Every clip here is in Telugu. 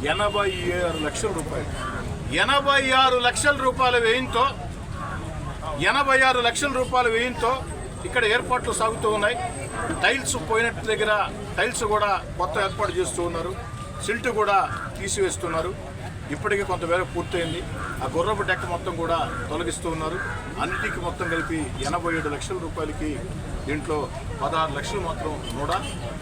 86 లక్షల రూపాయలు. 86 లక్షల రూపాయల వ్యయంతో 86 లక్షల రూపాయల వ్యయంతో ఇక్కడ ఏర్పాట్లు సాగుతూ ఉన్నాయి. టైల్స్ పోయినట్టు దగ్గర టైల్స్ కూడా కొత్త ఏర్పాటు చేస్తూ ఉన్నారు. సిల్ట్ కూడా తీసివేస్తున్నారు. ఇప్పటికీ కొంతమేర పూర్తయింది. ఆ గుర్రపు డెక్క మొత్తం కూడా తొలగిస్తూ ఉన్నారు. అన్నిటికీ మొత్తం కలిపి 87 లక్షల రూపాయలకి దీంట్లో 16 లక్షలు మాత్రం నుడా,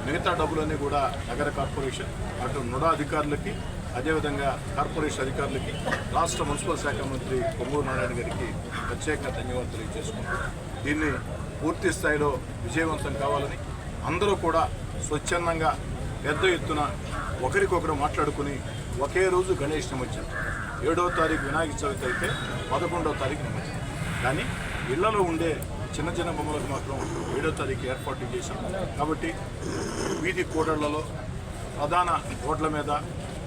మిగతా డబ్బులన్నీ కూడా నగర కార్పొరేషన్ అటు నుడా అధికారులకి, అదేవిధంగా కార్పొరేషన్ అధికారులకి, రాష్ట్ర మున్సిపల్ శాఖ మంత్రి పొంగూరు నారాయణ గారికి ప్రత్యేకంగా ధన్యవాదాలు తెలియజేసుకుంటూ దీన్ని పూర్తి స్థాయిలో విజయవంతం కావాలని అందరూ కూడా స్వచ్ఛందంగా పెద్ద ఎత్తున ఒకరికొకరు మాట్లాడుకుని ఒకే రోజు గణేష్ నిమజ్జనం 7వ తారీఖు వినాయక చవితి అయితే 11వ తారీఖు నిమజ్జనం. కానీ ఇళ్లలో ఉండే చిన్న చిన్న బొమ్మలకు మాత్రం 7వ తారీఖు ఏర్పాటు చేశాం. కాబట్టి వీధి కూడళ్లలో ప్రధాన రోడ్ల మీద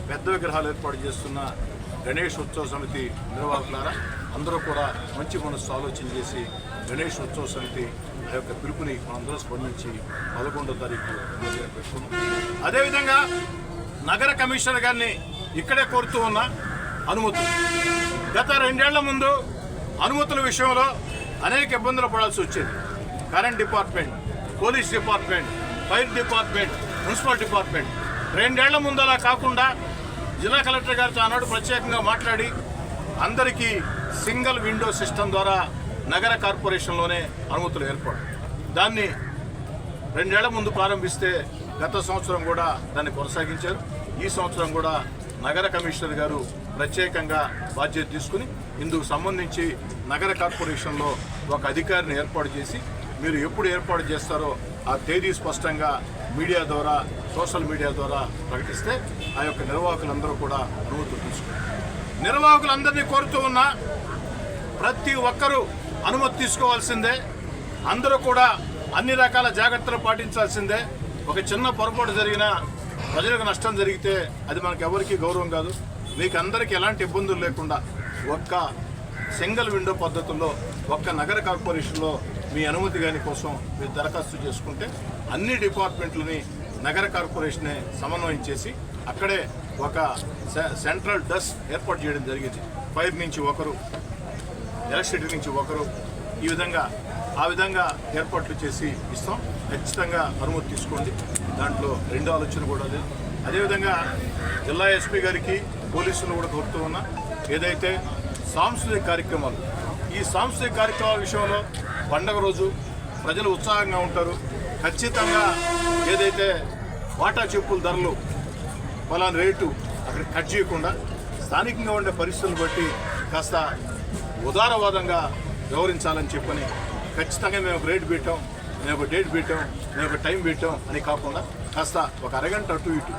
పెద్ద విగ్రహాలు ఏర్పాటు చేస్తున్న గణేష్ ఉత్సవ సమితి నిర్వాహకులారా అందరూ కూడా మంచి మనసు ఆలోచన చేసి గణేష్ ఉత్సవ సమితి ఆ యొక్క పిలుపుని మనందరూ స్పందించి 11వ తారీఖు పెట్టుకున్నాం. అదేవిధంగా నగర కమిషనర్ గారిని ఇక్కడే కోరుతూ ఉన్న అనుమతులు. గత 2 ఏళ్ల ముందు అనుమతుల విషయంలో అనేక ఇబ్బందులు పడాల్సి వచ్చేది. Current department, police department, fire department, municipal department 2 ఏళ్ల ముందు అలా కాకుండా జిల్లా కలెక్టర్ గారితో ఆనాడు ప్రత్యేకంగా మాట్లాడి అందరికీ సింగిల్ విండో సిస్టమ్ ద్వారా నగర కార్పొరేషన్లోనే అనుమతులు ఏర్పాటు. దాన్ని 2 ఏళ్ల ముందు ప్రారంభిస్తే గత సంవత్సరం కూడా దాన్ని కొనసాగించారు. ఈ సంవత్సరం కూడా నగర కమిషనర్ గారు ప్రత్యేకంగా బాధ్యత తీసుకుని ఇందుకు సంబంధించి నగర కార్పొరేషన్లో ఒక అధికారిని ఏర్పాటు చేసి మీరు ఎప్పుడు ఏర్పాటు చేస్తారో ఆ తేదీ స్పష్టంగా మీడియా ద్వారా, సోషల్ మీడియా ద్వారా ప్రకటిస్తే ఆ యొక్క నిర్వాహకులందరూ కూడా అనుమతులు తీసుకుంటారు. నిర్వాహకులందరినీ కోరుతూ ఉన్న ప్రతి ఒక్కరూ అనుమతి తీసుకోవాల్సిందే. అందరూ కూడా అన్ని రకాల జాగ్రత్తలు పాటించాల్సిందే. ఒక చిన్న పొరపాటు జరిగినా ప్రజలకు నష్టం జరిగితే అది మనకు ఎవరికీ గౌరవం కాదు. మీకు అందరికీ ఎలాంటి ఇబ్బందులు లేకుండా ఒక్క సింగిల్ విండో పద్ధతుల్లో ఒక్క నగర కార్పొరేషన్లో మీ అనుమతి గాని కోసం మీరు దరఖాస్తు చేసుకుంటే అన్ని డిపార్ట్మెంట్లని నగర కార్పొరేషనే సమన్వయం చేసి అక్కడే ఒక సెంట్రల్ డెస్క్ ఏర్పాటు చేయడం జరిగింది. ఫైర్ నుంచి ఒకరు, ఎలక్ట్రిసిటీ నుంచి ఒకరు, ఆ విధంగా ఏర్పాట్లు చేసి ఇస్తాం. ఖచ్చితంగా అనుమతి తీసుకోండి. దాంట్లో రెండో ఆలోచన కూడా లేదు. అదేవిధంగా జిల్లా ఎస్పీ గారికి, పోలీసులు కూడా కోరుతూ ఉన్నా ఏదైతే సాంస్కృతిక కార్యక్రమాలు, ఈ సాంస్కృతిక కార్యక్రమాల విషయంలో పండగ రోజు ప్రజలు ఉత్సాహంగా ఉంటారు. ఖచ్చితంగా ఏదైతే వాటా చెప్పుల ధరలు పలానా రేటు అక్కడ కట్ చేయకుండా స్థానికంగా ఉండే పరిస్థితులను బట్టి కాస్త ఉదారవాదంగా వ్యవహరించాలని చెప్పని ఖచ్చితంగా మేము ఒక రేటు పెట్టాం, మేము ఒక డేట్ పెట్టాం, మేము ఒక టైం పెట్టాం అని కాకుండా కాస్త ఒక అరగంట అటు ఇటు.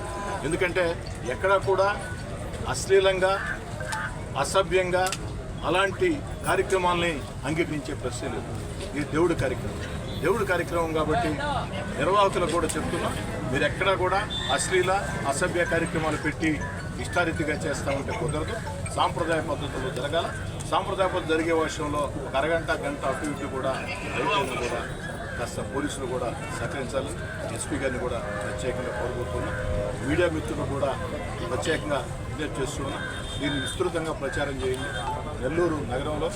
ఎందుకంటే ఎక్కడా కూడా అశ్లీలంగా, అసభ్యంగా అలాంటి కార్యక్రమాలని అంగీకరించే ప్రశ్న లేదు. ఇది దేవుడి కార్యక్రమం కాబట్టి నిర్వాహకులకు కూడా చెప్తున్నా, మీరు ఎక్కడా కూడా అశ్లీల, అసభ్య కార్యక్రమాలు పెట్టి ఇష్టారీతిగా చేస్తూ ఉంటే కుదరదు. సాంప్రదాయ పద్ధతుల్లో జరగాల. సాంప్రదాయ పద్ధతి జరిగే విషయంలో ఒక అరగంట, గంట అటు ఇటు కూడా రైతులను కూడా కాస్త పోలీసులు కూడా సహకరించాలి. ఎస్పీ గారిని కూడా ప్రత్యేకంగా కోరుకుంటున్నాం. మీడియా మిత్రులు కూడా ప్రత్యేకంగా విజ్ఞప్తి చేస్తున్నాం. దీన్ని విస్తృతంగా ప్రచారం చేయండి. నెల్లూరు నగరంలో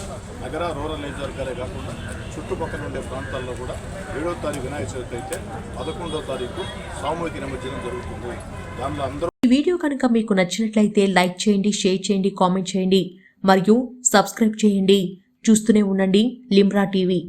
నగర రూరల్ నియోజకవర్గాలే కాకుండా చుట్టుపక్కల ఉండే ప్రాంతాల్లో కూడా 7వ తారీఖు వినాయక చవితి అయితే 11వ తారీఖు సామూహిక నిమజ్జనం జరుగుతుంది. దానిలో అందరూ. ఈ వీడియో కనుక మీకు నచ్చినట్లయితే లైక్ చేయండి, షేర్ చేయండి, కామెంట్ చేయండి మరియు సబ్స్క్రైబ్ చేయండి. చూస్తూనే ఉండండి లిమ్రా టీవీ.